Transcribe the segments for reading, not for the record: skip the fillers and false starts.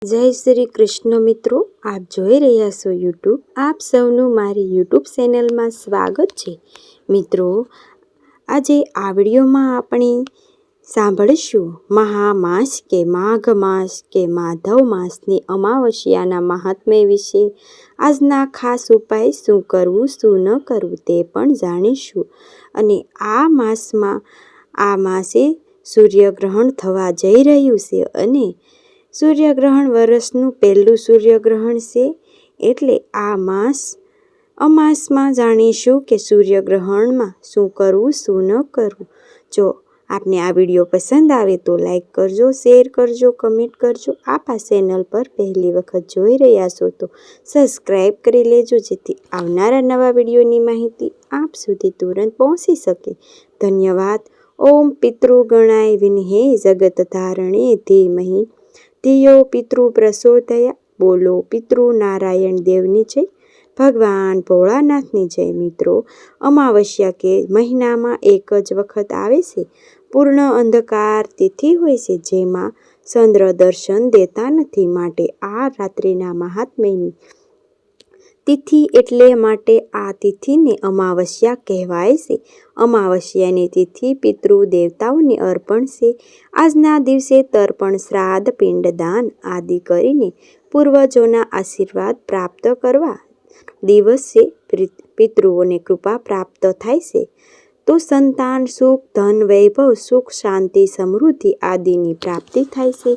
જય શ્રી કૃષ્ણ મિત્રો, આપ જોઈ રહ્યા છો યુટ્યુબ. આપ સૌનું મારી યુટ્યુબ ચેનલમાં સ્વાગત છે. મિત્રો, આજે આ વિડીયોમાં આપણે સાંભળીશું મહામાસ કે માઘ માસ કે માધવ માસની અમાવસ્યાના મહાત્મ્ય વિશે. આજના ખાસ ઉપાય શું કરવું શું ન કરવું તે પણ જાણીશું. અને આ માસે સૂર્યગ્રહણ થવા જઈ રહ્યું છે અને સૂર્યગ્રહણ વર્ષનું પહેલું સૂર્યગ્રહણ છે. એટલે અમાસમાં જાણીશું કે સૂર્યગ્રહણમાં શું કરવું શું ન કરવું. જો આપને આ વિડીયો પસંદ આવે તો લાઈક કરજો, શેર કરજો, કમેન્ટ કરજો. આપ આ ચેનલ પર પહેલી વખત જોઈ રહ્યા છો તો સબસ્ક્રાઈબ કરી લેજો, જેથી આવનારા નવા વિડીયોની માહિતી આપ સુધી તુરંત પહોંચી શકે. ધન્યવાદ. ઓમ પિતૃગણાય વિન્હે જગત ધારણે ધીમહિ ધિયો પિતૃ પ્રચોદયા. બોલો પિતૃ નારાયણ દેવની જય, ભગવાન ભોળાનાથની જય. મિત્રો, અમાવસ્યા કે મહિનામાં એક જ વખત આવે છે. પૂર્ણ અંધકાર તિથિ હોય છે, જેમાં ચંદ્ર દર્શન દેતા નથી. માટે આ રાત્રિના મહાત્મ્યની તિથિ એટલે માટે આ તિથિને અમાવસ્યા કહેવાય છે. અમાવસ્યાની તિથિ પિતૃ દેવતાઓને અર્પણ છે. આજના દિવસે તર્પણ, શ્રાદ્ધ, પિંડદાન આદિ કરીને પૂર્વજોના આશીર્વાદ પ્રાપ્ત કરવા દિવસ છે. પિતૃઓને કૃપા પ્રાપ્ત થાય છે તો સંતાન સુખ, ધન, વૈભવ, સુખ, શાંતિ, સમૃદ્ધિ આદિની પ્રાપ્તિ થાય છે.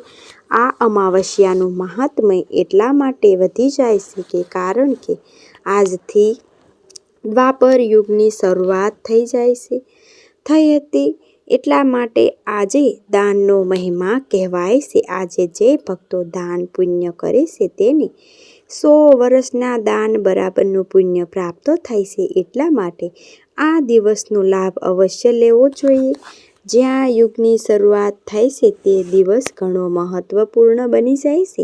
આ અમાવસ્યાનું મહાત્મ્ય એટલા માટે વધી જાય છે કે કારણ કે આજથી દ્વાપર યુગની શરૂઆત થઈ હતી. એટલા માટે આજે દાનનો મહિમા કહેવાય છે. આજે જે ભક્તો દાન પુણ્ય કરે છે તેને 100 વર્ષના દાન બરાબરનું પુણ્ય પ્રાપ્ત થાય છે. એટલા માટે આ દિવસનો લાભ અવશ્ય લેવો જોઈએ. જ્યાં યુગની શરૂઆત થાય છે તે દિવસ ઘણો મહત્વપૂર્ણ બની જાય છે.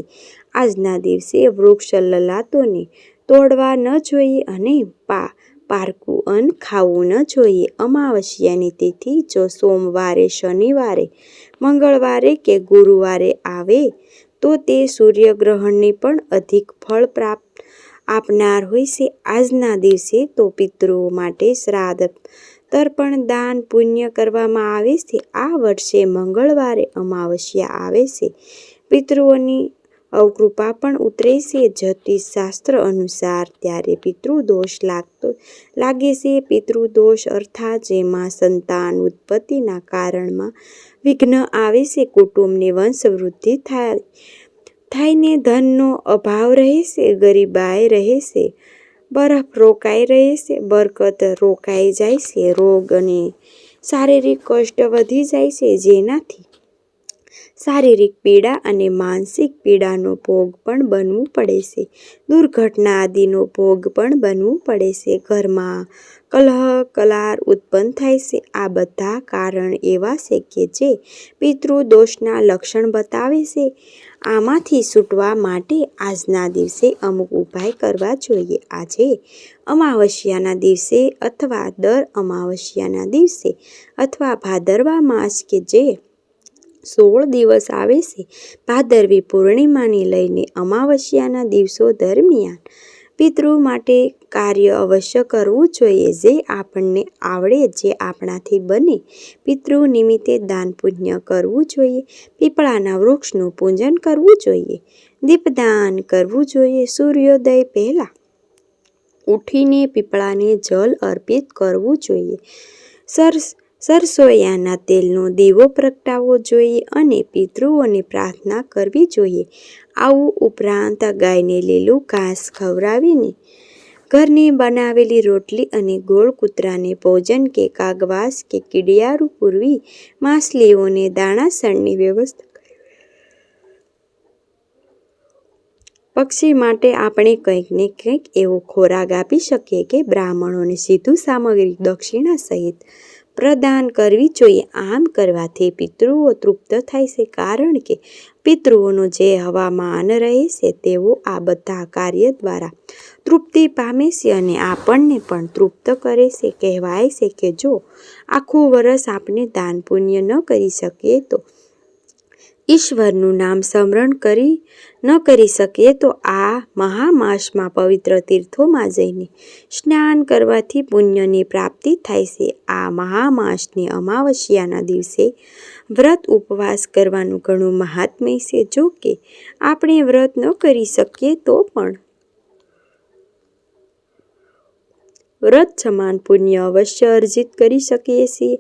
આજના દિવસે વૃક્ષ લતાઓને તોડવા ન જોઈએ અને પારકું અન્ન ખાવું ન જોઈએ. અમાવસ્યાની તિથિ જો સોમવારે, શનિવારે, મંગળવારે કે ગુરુવારે આવે તો તે સૂર્યગ્રહણની પણ અધિક ફળ આપનાર હોય છે. આજના દિવસે તો પિતૃઓ માટે શ્રાદ્ધ, તર્પણ, દાન, પુણ્ય કરવામાં આવે છે. આ વર્ષે મંગળવારે અમાવસ્યા આવે છે. પિતૃઓની અવકૃપા પણ ઉતરે છે. જ્યોતિષ શાસ્ત્ર અનુસાર ત્યારે પિતૃદોષ લાગે છે. પિતૃદોષ અર્થાત જેમાં સંતાન ઉત્પત્તિના કારણમાં વિઘ્ન આવે છે, કુટુંબની વંશવૃદ્ધિ થાયને ધનનો અભાવ રહે છે, ગરીબાઈ રહે છે, બરફ રોકાઈ રહે છે, બરકત રોકાઈ જાય છે, રોગ અને શારીરિક કષ્ટ વધી જાય છે, જેનાથી શારીરિક પીડા અને માનસિક પીડાનો ભોગ પણ બનવું પડે છે. દુર્ઘટના આદિનો ભોગ પણ બનવું પડે છે. ઘરમાં કલહ કલાર ઉત્પન્ન થાય છે. આ બધા કારણ એવા છે કે જે પિતૃદોષના લક્ષણ બતાવે છે. આમાંથી છૂટવા માટે આજના દિવસે અમુક ઉપાય કરવા જોઈએ. આજે અમાવસ્યાના દિવસે અથવા દર અમાવસ્યાના દિવસે અથવા ભાદરવા માસ કે જે 16 દિવસ આવે છે, ભાદરવી પૂર્ણિમાની લઈને અમાવસ્યાના દિવસો દરમિયાન પિતૃ માટે કાર્ય અવશ્ય કરવું જોઈએ. જે આપણને આવડે, જે આપણાથી બને. પિતૃ નિમિત્તે દાન પુણ્ય કરવું જોઈએ. પીપળાના વૃક્ષનું પૂજન કરવું જોઈએ. દીપદાન કરવું જોઈએ. સૂર્યોદય પહેલા ઉઠીને પીપળાને જલ અર્પિત કરવું જોઈએ. સરસોયાના તેલનો દીવો પ્રગટાવવો જોઈએ અને પિતૃઓને પ્રાર્થના કરવી જોઈએ. આવું ઉપરાંત ગાયને લીલું ઘાસ ખવડાવીને ઘરની બનાવેલી રોટલી અને ગોળ કૂતરાને ભોજન કે કાગવાસ કે કીડિયારું પૂરવી માછલીઓને દાણાસણની વ્યવસ્થા પક્ષી માટે આપણે કંઈક ને કંઈક એવો ખોરાક આપી શકીએ કે બ્રાહ્મણોને સીધું સામગ્રી દક્ષિણા સહિત પ્રદાન કરવી જોઈએ. આમ કરવાથી પિતૃઓ તૃપ્ત થાય છે, કારણ કે પિતૃઓનું જે હવામાન રહે છે તેઓ આ બધા કાર્ય દ્વારા તૃપ્તિ પામે છે અને આપણને પણ તૃપ્ત કરે છે. કહેવાય છે કે જો આખું વર્ષ આપણે દાન પુણ્ય ન કરી શકીએ તો ઈશ્વરનું નામ સ્મરણ ન કરી શકીએ તો આ મહામાસમાં પવિત્ર તીર્થોમાં જઈને સ્નાન કરવાથી પુણ્યની પ્રાપ્તિ થાય છે. આ મહામાસની અમાવસ્યાના દિવસે વ્રત ઉપવાસ કરવાનું ઘણું મહાત્મ્ય છે. જો કે આપણે વ્રત ન કરી શકીએ તો પણ વ્રત સમાન પુણ્ય અવશ્ય અર્જિત કરી શકીએ છીએ.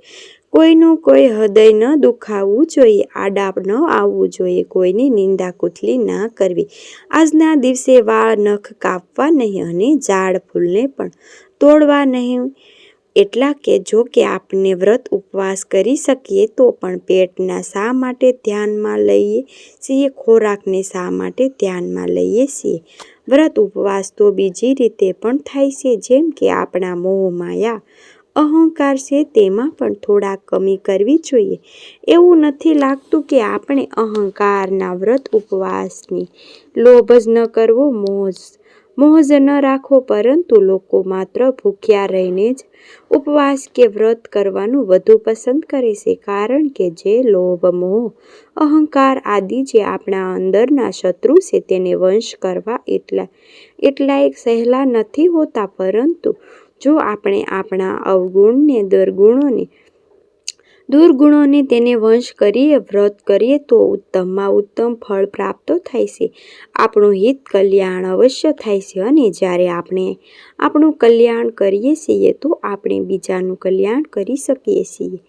કોઈનું કોઈ હૃદય ન દુખાવવું જોઈએ, આડાપ ન આવવું જોઈએ, કોઈની નિંદા કુથલી ના કરવી. આજના દિવસે વાળ નખ કાપવા નહીં અને ઝાડ ફૂલને પણ તોડવા નહીં. એટલા કે જો કે આપણે વ્રત ઉપવાસ કરી શકીએ તો પણ પેટના શા માટે ધ્યાનમાં લઈએ છીએ, ખોરાકને શા માટે ધ્યાનમાં લઈએ છીએ. વ્રત ઉપવાસ તો બીજી રીતે પણ થાય છે, જેમ કે આપણા મોહ માયા અહંકાર છે તેમાં પણ થોડા કમી કરવી જોઈએ. એવું નથી લાગતું કે આપણે અહંકારના વ્રત ઉપવાસની લોભ જ ન કરવો, મોહ જ ન રાખવો, પરંતુ લોકો માત્ર ભૂખ્યા રહીને જ ઉપવાસ કે વ્રત કરવાનું વધુ પસંદ કરે છે. કારણ કે જે લોભ, મોહ, અહંકાર આદિ જે આપણા અંદરના શત્રુ છે તેને વંશ કરવા એટલાય સહેલા નથી હોતા. પરંતુ જો આપણે આપણા અવગુણને, દુર્ગુણોને તેને વંશ કરીએ, વ્રત કરીએ તો ઉત્તમમાં ઉત્તમ ફળ પ્રાપ્ત થાય છે. આપણું હિત કલ્યાણ અવશ્ય થાય છે અને જ્યારે આપણે આપણું કલ્યાણ કરીએ છીએ તો આપણે બીજાનું કલ્યાણ કરી શકીએ છીએ.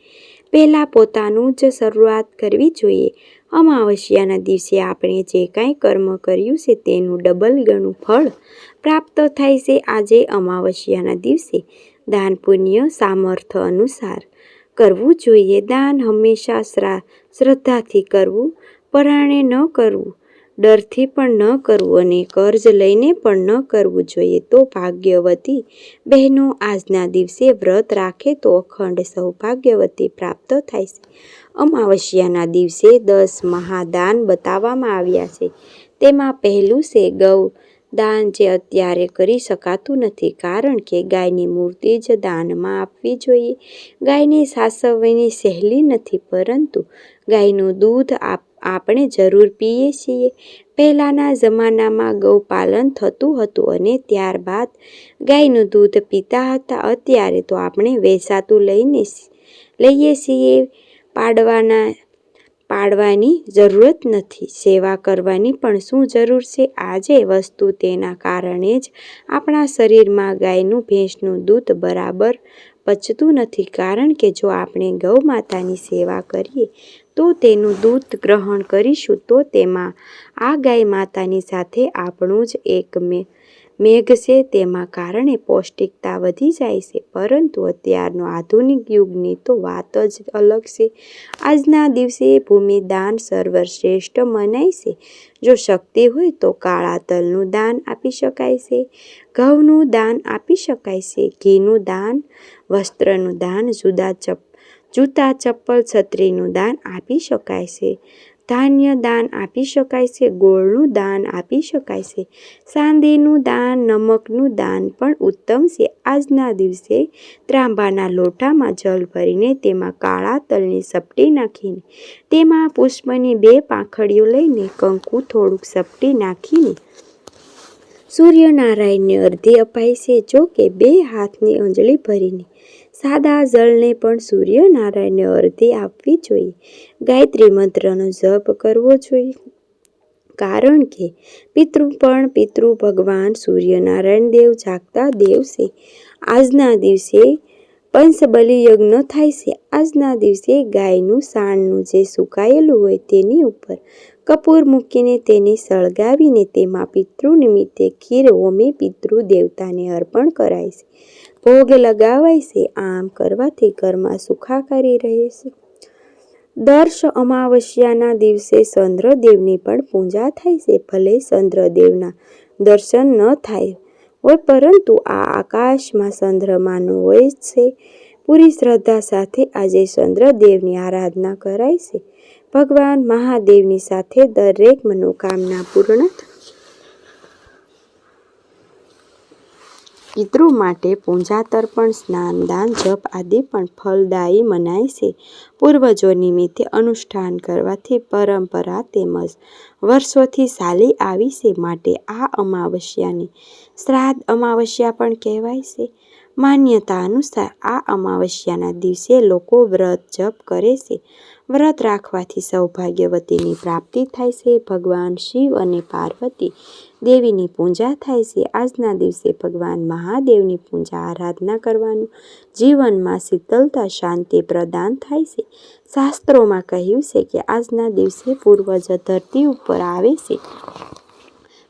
પહેલા પોતાનું જ શરૂઆત કરવી જોઈએ. અમાવસ્યાના દિવસે આપણે જે કાંઈ કર્મ કર્યું છે તેનું ડબલ ગણું ફળ પ્રાપ્ત થાય છે. આજે અમાવસ્યાના દિવસે દાન પુણ્ય સામર્થ્ય અનુસાર કરવું જોઈએ. દાન હંમેશા શ્રદ્ધાથી કરવું, પરાણે ન કરવું, ડરથી પણ ન કરવું અને કર્જ લઈને પણ ન કરવું જોઈએ. તો ભાગ્યવતી બહેનો આજના દિવસે વ્રત રાખે તો અખંડ સૌભાગ્યવતી પ્રાપ્ત થાય છે. અમાવસ્યાના દિવસે 10 મહાદાન બતાવવામાં આવ્યા છે. તેમાં પહેલું છે ગૌ દાન, જે અત્યારે કરી શકાતું નથી કારણ કે ગાયની મૂર્તિ જ દાનમાં આપવી જોઈએ. ગાયને સાચવવી સહેલી નથી, પરંતુ ગાયનું દૂધ આપણે જરૂર પીએ છીએ. પહેલાના જમાનામાં ગૌપાલન થતું હતું અને ત્યારબાદ ગાયનું દૂધ પીતા હતા. અત્યારે તો આપણે વેચાતું લઈએ છીએ. પાડવાની જરૂરત નથી, સેવા કરવાની પણ શું જરૂર છે. આજે વસ્તુ તેના કારણે જ આપણા શરીરમાં ગાયનું, ભેંસનું દૂધ બરાબર પચતું નથી. કારણ કે જો આપણે ગૌ માતાની સેવા કરીએ તો તેનું દૂધ ગ્રહણ કરીશું તો તેમાં આ ગાય માતાની સાથે આપણું જ એક મેઘ છે, તેમાં કારણે પૌષ્ટિકતા વધી જાય છે. પરંતુ અત્યારનો આધુનિક યુગની તો વાત જ અલગ છે. આજના દિવસે ભૂમિદાન સર્વશ્રેષ્ઠ મનાય છે. જો શક્તિ હોય તો કાળા તલનું દાન આપી શકાય છે, ઘઉંનું દાન આપી શકાય છે, ઘીનું દાન, વસ્ત્રનું દાન, જૂતા, ચપ્પલ, છત્રીનું દાન આપી શકાય છે, ધાન્ય દાન આપી શકાય છે, ગોળનું દાન આપી શકાય છે, ચાંદીનું દાન, નમકનું દાન પણ ઉત્તમ છે. આજના દિવસે ત્રાંબાના લોટામાં જલ ભરીને તેમાં કાળા તલની સપટી નાખીને તેમાં પુષ્પની 2 પાંખડીઓ લઈને કંકુ થોડુંક સપટી નાખીને સૂર્યનારાયણને અર્ઘ્ય અપાય છે. જો કે 2 હાથની અંજલિ ભરીને સાદા જળને પણ સૂર્યનારાયણને અર્ઘ્ય આપવી જોઈએ. ગાયત્રી મંત્રનો જપ કરવો જોઈએ કારણ કે પિતૃ ભગવાન સૂર્યનારાયણ દેવ જાગતા દેવ છે. આજના દિવસે પંચબલિ યજ્ઞ થાય છે. આજના દિવસે ગાયનું સાણનું જે સુકાયેલું હોય તેની ઉપર કપૂર મૂકીને તેને સળગાવીને તેમાં પિતૃ નિમિત્તે ખીર હોમી પિતૃ દેવતાને અર્પણ કરાય છે, ભોગ લગાવાય છે. આમ કરવાથી ઘરમાં સુખાકારી રહે છે. દર અમાવસ્યાના દિવસે ચંદ્રદેવની પણ પૂજા થાય છે. ભલે ચંદ્રદેવના દર્શન ન થાય હોય પરંતુ આ આકાશમાં ચંદ્રમાનો હોય છે. પૂરી શ્રદ્ધા સાથે આજે ચંદ્રદેવની આરાધના કરાય છે. ભગવાન મહાદેવની સાથે દરેક મનોકામના પૂર્ણ પિતૃ માટે પૂજા તર્પણ સ્નાન દાન જપ આદિ પણ ફલદાયી મનાય છે. પૂર્વજો નિમિત્તે અનુષ્ઠાન કરવાથી પરંપરા તેમજ વર્ષોથી ચાલી આવી છે. માટે આ અમાવસ્યાને શ્રાદ્ધ અમાવસ્યા પણ કહેવાય છે. માન્યતા અનુસાર આ અમાવસ્યાના દિવસે લોકો વ્રત જપ કરે છે. વ્રત રાખવાથી સૌભાગ્યવતીની પ્રાપ્તિ થાય છે. ભગવાન શિવ અને પાર્વતી દેવીની પૂજા થાય છે. આજના દિવસે ભગવાન મહાદેવની પૂજા આરાધના કરવાનું જીવનમાં શીતળતા શાંતિ પ્રદાન થાય છે. શાસ્ત્રોમાં કહ્યું છે કે આજના દિવસે પૂર્વજ ધરતી ઉપર આવે છે,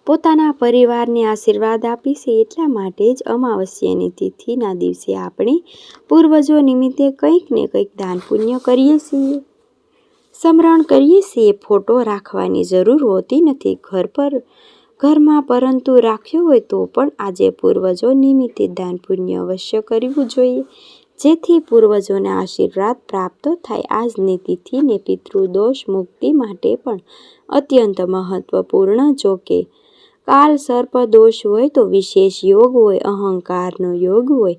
પોતાના પરિવારને આશીર્વાદ આપે છે. એટલા માટે જ અમાવસ્યાની તિથિના દિવસે આપણે પૂર્વજો નિમિત્તે કંઈક ને કંઈક દાન પુણ્ય કરીએ છીએ, સ્મરણ કરીએ છીએ. ફોટો રાખવાની જરૂર હોતી નથી ઘરમાં, પરંતુ રાખ્યો હોય તો પણ આજે પૂર્વજો નિમિત્તે દાન પુણ્ય અવશ્ય કરવું જોઈએ, જેથી પૂર્વજોના આશીર્વાદ પ્રાપ્ત થાય. આજની તિથિને પિતૃદોષ મુક્તિ માટે પણ અત્યંત મહત્વપૂર્ણ. જો કે કાલ સર્પ દોષ હોય તો વિશેષ યોગ હોય, અહંકારનો યોગ હોય,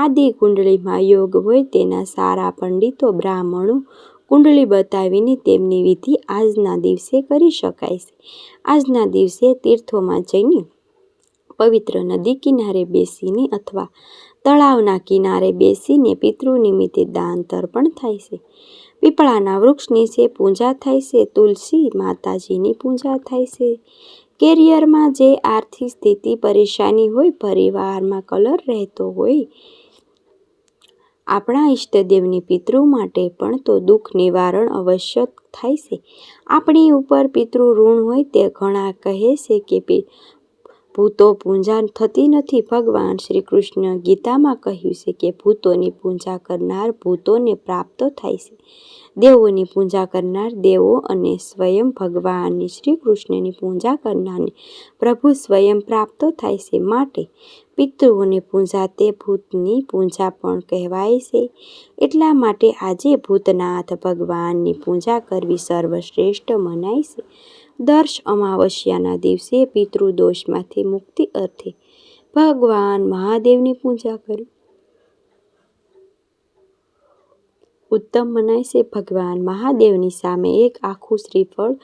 આદિ કુંડળીમાં યોગ હોય, તેના સારા પંડિતો બ્રાહ્મણો કુંડળી બતાવીને તેમની વિધિ આજના દિવસે કરી શકાય છે. આજના દિવસે તીર્થોમાં જઈને પવિત્ર નદી કિનારે બેસીને અથવા તળાવના કિનારે બેસીને પિતૃ નિમિત્તે દાન તર્પણ થાય છે. પીપળાના વૃક્ષ નીચે પૂજા થાય છે. તુલસી માતાજીની પૂજા થાય છે. કેરિયરમાં જે આર્થિક સ્થિતિ પરેશાની હોય, પરિવારમાં કલહ રહેતો હોય, આપણા ઈષ્ટદેવની પિતૃ માટે પણ તો દુઃખ નિવારણ અવશ્ય થાય છે. આપણી ઉપર પિતૃ ઋણ હોય તે ઘણા કહે છે કે ભૂતો પૂજા થતી નથી. ભગવાન શ્રી કૃષ્ણ ગીતામાં કહ્યું છે કે ભૂતોની પૂજા કરનાર ભૂતોને પ્રાપ્ત થાય છે, દેવોની પૂજા કરનાર દેવો અને સ્વયં ભગવાન શ્રી કૃષ્ણની પૂજા કરનારને પ્રભુ સ્વયં પ્રાપ્ત થાય છે. માટે પિતૃઓની પૂજા તે ભૂતની પૂજા પણ કહેવાય છે. એટલા માટે આજે ભૂતનાથ ભગવાનની પૂજા કરવી સર્વશ્રેષ્ઠ મનાય છે. દર અમાવસ્યાના દિવસે પિતૃદોષમાંથી મુક્તિ અર્થે ભગવાન મહાદેવની પૂજા કરવી ઉત્તમ મનાય છે. ભગવાન મહાદેવની સામે એક આખું શ્રીફળ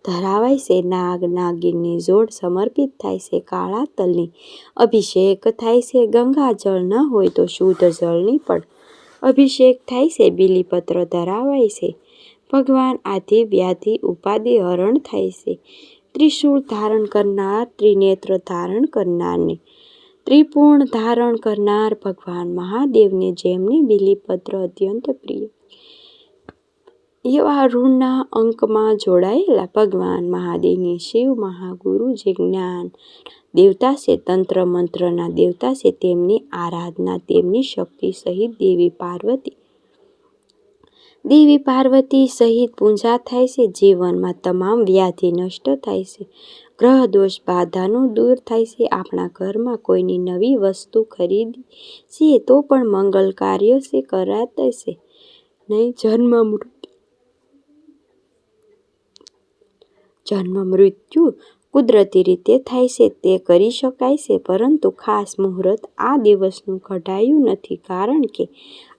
ધરાવાય છે. નાગ નાગિનની જોડ સમર્પિત થાય છે. કાળા તલની અભિષેક થાય છે. ગંગાજળ ન હોય તો શુદ્ધ જળની પણ અભિષેક થાય છે. બીલીપત્ર ધરાવાય છે. ભગવાન આદિ વ્યાધિ ઉપાધિ હરણ થાય છે. ત્રિશૂળ ધારણ કરનાર, ત્રિનેત્ર ધારણ કરનારને ત્રિપુર્ણ ધારણ કરનાર ભગવાન મહાદેવને જેમને બીલીપત્ર અત્યંત પ્રિય એવા ઋણના અંકમાં જોડાયેલા ભગવાન મહાદેવને શિવ મહાગુરુ જે જ્ઞાન દેવતા છે, તંત્ર મંત્રના દેવતા છે, તેમની આરાધના, તેમની શક્તિ સહિત દેવી પાર્વતી સહિત પૂજા થાય છે. જીવનમાં તમામ વ્યાધિ નષ્ટ થાય છે. ગ્રહ દોષ બાધાનું દૂર થાય છે. આપણા ઘરમાં કોઈની નવી વસ્તુ ખરીદી છીએ તો પણ મંગલ કાર્ય છે કરાય છે નહીં. જન્મ મૃત્યુ કુદરતી રીતે થાય છે તે કરી શકાય છે, પરંતુ ખાસ મુહૂર્ત આ દિવસનું કઢાયું નથી, કારણ કે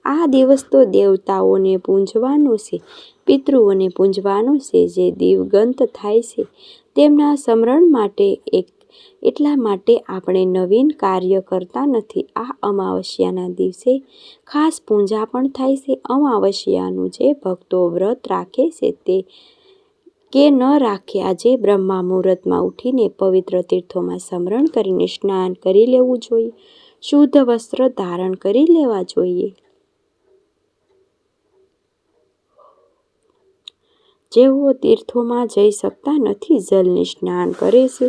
આ દિવસ તો દેવતાઓને પૂજવાનો છે, પિતૃઓને પૂજવાનો છે, જે દિવગંત થાય છે તેમના સ્મરણ માટે. એટલા માટે આપણે નવીન કાર્ય કરતા નથી. આ અમાવસ્યાના દિવસે ખાસ પૂજા પણ થાય છે. અમાવસ્યાનું જે ભક્તો વ્રત રાખે છે તે કે ન રાખે, આજે બ્રહ્મા મુહૂર્તમાં ઉઠીને પવિત્ર તીર્થોમાં સ્મરણ કરીને સ્નાન કરી લેવું જોઈએ. શુદ્ધ વસ્ત્ર ધારણ કરી લેવા જોઈએ. જેઓ તીર્થોમાં જઈ શકતા નથી, જલને સ્નાન કરે છે.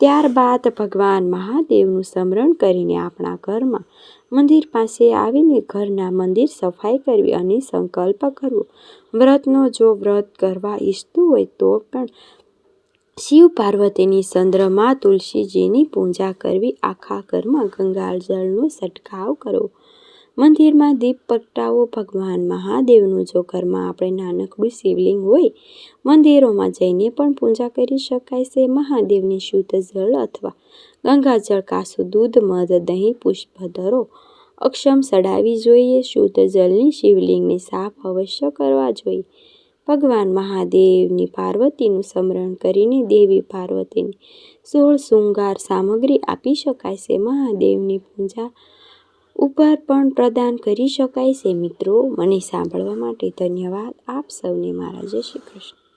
ત્યારબાદ ભગવાન મહાદેવનું સ્મરણ કરીને આપણા ઘરમાં મંદિર પાસે આવીને ઘરના મંદિર સફાઈ કરવી અને સંકલ્પ કરવો. વ્રતનો જો વ્રત કરવા ઈચ્છતું હોય તો પણ શિવ પાર્વતીની ચંદ્રમા તુલસીજીની પૂજા કરવી. આખા ઘરમાં ગંગાજળનો છંટકાવ કરવો. મંદિરમાં દીપ પ્રગટાવો ભગવાન મહાદેવનું. જો ઘરમાં આપણે નાનકડું શિવલિંગ હોય, મંદિરોમાં જઈને પણ પૂજા કરી શકાય છે. મહાદેવની શુદ્ધ જળ અથવા ગંગાજળ, કાસું દૂધ, મધ, દહીં, પુષ્પ ધરો, અક્ષમ ચડાવવી જોઈએ. શુદ્ધ જળની શિવલિંગને સાફ અવશ્ય કરવા જોઈએ. ભગવાન મહાદેવની પાર્વતીનું સ્મરણ કરીને દેવી પાર્વતીની 16 શૃંગાર સામગ્રી આપી શકાય છે. મહાદેવની પૂજા ઉપર પણ પ્રદાન કરી શકાય છે. મિત્રો, મને સાંભળવા માટે ધન્યવાદ. આપ સૌને મારા જય શ્રી કૃષ્ણ.